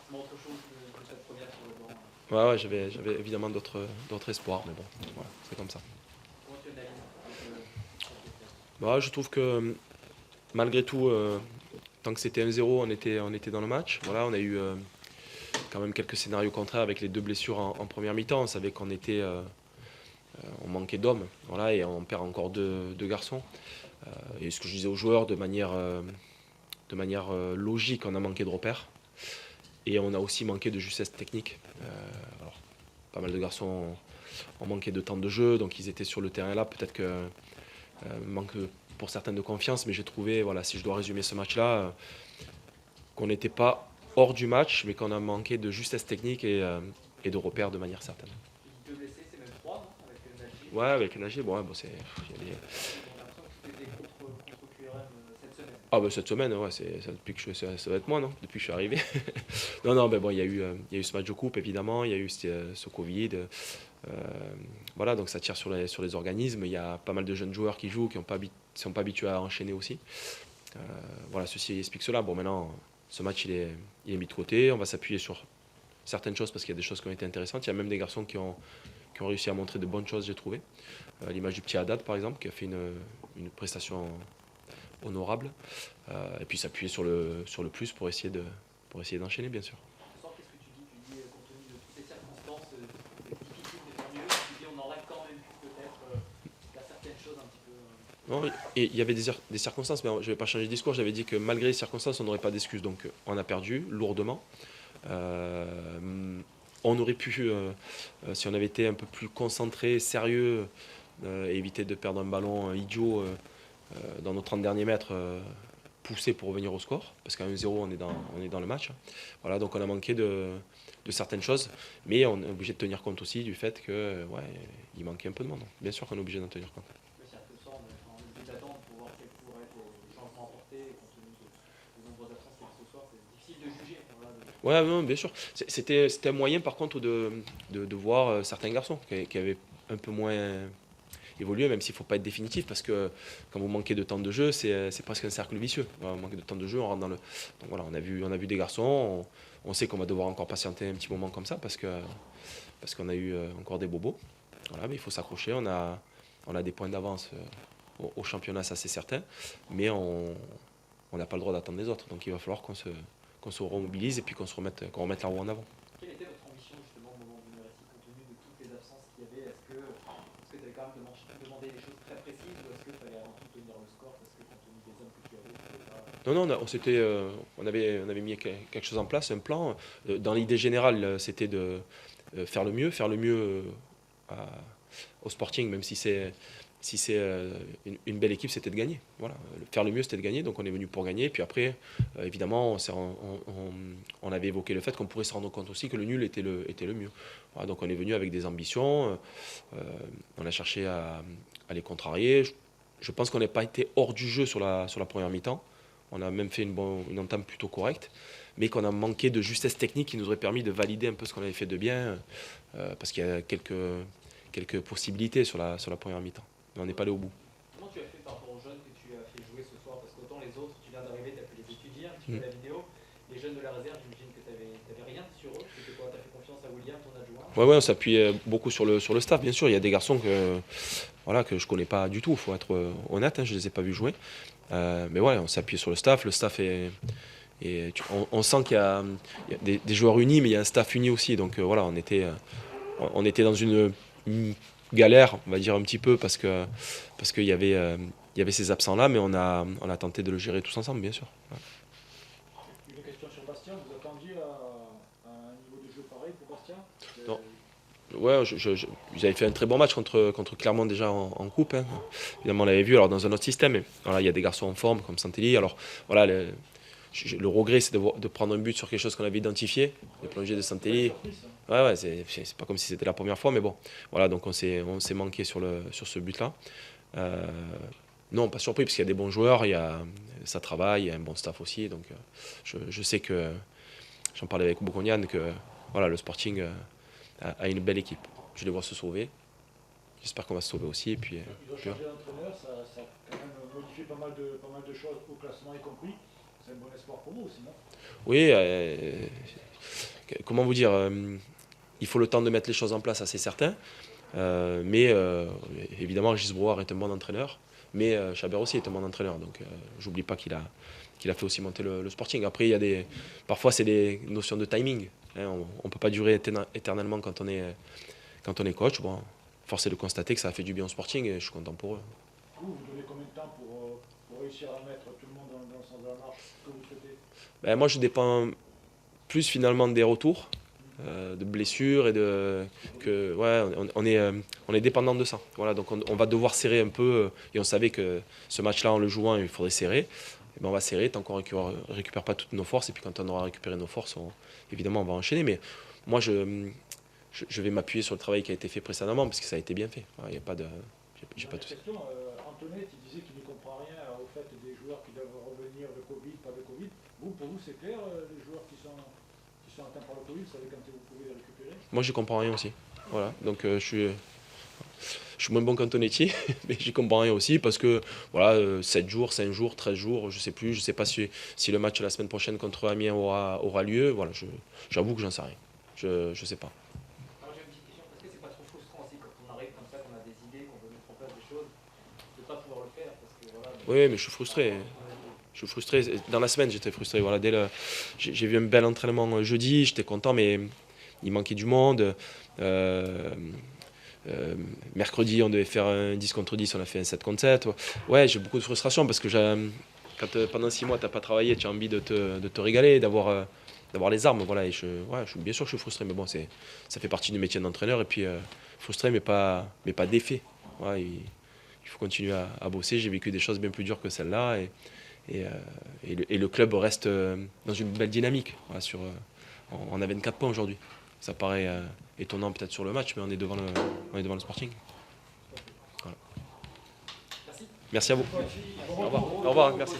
forcément autre chose que cette première sur le banc. Ouais, j'avais évidemment d'autres espoirs, mais bon, voilà, c'est comme ça. Comment tu analyses cette défaite? Bah, je trouve que malgré tout, tant que c'était 1-0, on était dans le match. Voilà, on a eu quand même quelques scénarios contraires avec les deux blessures en première mi-temps. On savait on manquait d'hommes, voilà, et on perd encore deux garçons. Et ce que je disais aux joueurs, de manière logique, on a manqué de repères. Et on a aussi manqué de justesse technique. Alors, pas mal de garçons ont manqué de temps de jeu, donc ils étaient sur le terrain là. Peut-être que manque pour certains de confiance, mais j'ai trouvé, voilà, si je dois résumer ce match-là, qu'on n'était pas hors du match, mais qu'on a manqué de justesse technique et de repères de manière certaine. Tu dis deux blessés, c'est même trois, non? Avec Nagy. Ouais, avec Nagy, bon, ouais, bon, c'est. J'ai l'impression que tout était contre QRM cette semaine. Ah bah cette semaine, ouais, depuis que ça doit être moi, non? Depuis que je suis arrivé. Non, non, mais bon, il y a eu ce match de coupe, évidemment, il y a eu ce Covid. Voilà, donc ça tire sur les organismes. Il y a pas mal de jeunes joueurs qui jouent, qui ne sont pas habitués à enchaîner aussi. Voilà, ceci explique cela. Bon, maintenant, ce match, il est mis de côté. On va s'appuyer sur certaines choses parce qu'il y a des choses qui ont été intéressantes. Il y a même des garçons qui ont réussi à montrer de bonnes choses, j'ai trouvé. L'image du petit Haddad, par exemple, qui a fait une prestation honorable. Et puis s'appuyer sur le plus pour essayer d'enchaîner, bien sûr. Ce soir, qu'est-ce que tu dis? Tu dis, compte tenu de toutes ces circonstances, difficile de faire mieux. Tu dis, on aurait quand même pu peut-être faire certaines choses un petit peu. Non, et il y avait des circonstances, mais je ne vais pas changer de discours. J'avais dit que malgré les circonstances, on n'aurait pas d'excuses. Donc on a perdu lourdement. On aurait pu, si on avait été un peu plus concentré, sérieux, et éviter de perdre un ballon idiot dans nos 30 derniers mètres, pousser pour revenir au score, parce qu'à 1-0, on est dans le match. Voilà, donc on a manqué de certaines choses, mais on est obligé de tenir compte aussi du fait que, ouais, il manquait un peu de monde. Bien sûr qu'on est obligé d'en tenir compte. C'est-à-dire que ce soir, on est obligé d'attendre pour voir quels pourraient être les changements apportés. Compte tenu des nombreuses absences qu'il y a ce soir, c'est difficile de juger. Voilà, Ouais, non, bien sûr. C'était un moyen, par contre, de voir certains garçons qui avaient un peu moins évolué, même s'il ne faut pas être définitif, parce que quand vous manquez de temps de jeu, c'est presque un cercle vicieux. Voilà, on manque de temps de jeu, on rentre dans le. Donc voilà, on a vu des garçons, on sait qu'on va devoir encore patienter un petit moment comme ça, parce qu'on a eu encore des bobos. Voilà, mais il faut s'accrocher, on a des points d'avance au championnat, ça c'est certain, mais on n'a pas le droit d'attendre les autres. Donc il va falloir qu'on se remobilise et puis qu'on remette la roue en avant. quelle était votre ambition justement au moment du Verratti, compte tenu de toutes les absences qu'il y avait? Est-ce que tu avais quand même demandé des choses très précises ou est-ce qu'il fallait avant tout tenir le score parce que compte tenu des hommes que tu avais, tu pouvais pas. Non, non, on avait mis quelque chose en place, un plan. Dans l'idée générale, c'était de faire le mieux à- au Sporting, même si c'est une belle équipe, c'était de gagner. Voilà, faire le mieux, c'était de gagner. Donc on est venu pour gagner. Puis après, évidemment, on avait évoqué le fait qu'on pourrait se rendre compte aussi que le nul était le mieux. Voilà, donc on est venu avec des ambitions. On a cherché à les contrarier. Je pense qu'on n'a pas été hors du jeu sur la première mi-temps. On a même fait une entame plutôt correcte, mais qu'on a manqué de justesse technique qui nous aurait permis de valider un peu ce qu'on avait fait de bien, parce qu'il y a quelques possibilités sur la première mi-temps. Mais on n'est pas allé au bout. Comment tu as fait par rapport aux jeunes que tu as fait jouer ce soir? Parce qu'autant les autres, tu viens d'arriver, tu as pu les étudier un petit peu Mm. la vidéo. Les jeunes de la réserve, j'imagine que tu n'avais rien sur eux. C'était quoi? Tu as fait confiance à William, ton adjoint? Ouais, ouais, on s'appuie beaucoup sur le staff, bien sûr. Il y a des garçons que je connais pas du tout, il faut être honnête, hein, je ne les ai pas vus jouer. Mais ouais, on s'appuie sur le staff. Le staff on sent qu'il y a des joueurs unis, mais il y a un staff uni aussi. Donc voilà, on était dans une galère, on va dire un petit peu, parce qu'il y avait ces absents-là, mais on a tenté de le gérer tous ensemble, bien sûr. Ouais. Une question sur Bastien, vous attendiez à un niveau de jeu pareil pour Bastien? Non. Ouais, ils avaient fait un très bon match contre Clermont déjà en coupe, hein. Évidemment, on l'avait vu alors dans un autre système. Mais voilà, il y a des garçons en forme comme Santelli. Alors voilà, le regret, c'est de prendre un but sur quelque chose qu'on avait identifié, le plongé de Belle Santelli. surprise, ça. Ouais, ouais, c'est pas comme si c'était la première fois, mais bon. Voilà, donc on s'est manqué sur ce but-là. Euh, non, pas surpris, parce qu'il y a des bons joueurs, ça travaille, il y a un bon staff aussi. Donc je sais que, j'en parlais avec Bourgognane, que voilà, le Sporting a une belle équipe. Je les vois se sauver. J'espère qu'on va se sauver aussi. Et puis, Ils ont changé d'entraîneur, ça a quand même modifié pas mal de choses au classement y compris. C'est un bon espoir pour vous aussi, non? oui, comment vous dire, il faut le temps de mettre les choses en place, ça c'est certain. Mais évidemment, Régis Brouard est un bon entraîneur, mais Chabert aussi est un bon entraîneur. Donc j'oublie pas qu'il a fait aussi monter le Sporting. Après, parfois c'est des notions de timing. Hein, on ne peut pas durer éternellement quand on est coach. Bon, force est de constater que ça a fait du bien au Sporting et je suis content pour eux. Vous donnez combien de temps pour réussir à mettre tout le monde dans le sens de la marche que vous souhaitez? Ben, moi, je dépends plus finalement des retours, de blessures et on est dépendant de ça. Voilà, donc on va devoir serrer un peu et on savait que ce match-là, en le jouant, il faudrait serrer. Et ben on va serrer tant qu'on ne récupère pas toutes nos forces et puis quand on aura récupéré nos forces, évidemment, on va enchaîner. Mais moi, je vais m'appuyer sur le travail qui a été fait précédemment parce que ça a été bien fait. Il n'y a pas de... J'ai pas de souci. Antoinette, il disait qu'il ne comprend rien au fait des joueurs qui doivent revenir de Covid, pas de Covid. Pour vous, c'est clair, les joueurs qui sont atteints par le Covid, vous savez quand vous pouvez les récupérer? Moi, j'y comprends rien aussi. Voilà, donc je suis moins bon qu'Antonetti, mais j'y comprends rien aussi parce que voilà, 7 jours, 5 jours, 13 jours, je sais plus, je sais pas si le match la semaine prochaine contre Amiens aura lieu. Voilà, j'avoue que j'en sais rien. Je sais pas. Alors j'ai une petite question, est-ce que c'est pas trop frustrant aussi quand on arrive comme ça, qu'on a des idées, qu'on veut mettre en place des choses, de ne pas pouvoir le faire parce que voilà. Oui, mais je suis frustré. Je suis frustré. Dans la semaine, j'étais frustré. Voilà, j'ai vu un bel entraînement jeudi, j'étais content, mais il manquait du monde. Mercredi, on devait faire un 10 contre 10, on a fait un 7 contre 7. Ouais, j'ai beaucoup de frustration parce que quand pendant 6 mois, tu n'as pas travaillé, tu as envie de te régaler, d'avoir les armes. Voilà, et bien sûr que je suis frustré, mais bon, ça fait partie du métier d'entraîneur. Et puis, frustré, mais pas défait. Ouais, il faut continuer à bosser. J'ai vécu des choses bien plus dures que celle-là. Et le club reste dans une belle dynamique. Voilà, on a 24 points aujourd'hui. Ça paraît étonnant peut-être sur le match, mais on est devant le Sporting. Voilà. Merci à vous. Au revoir. Merci.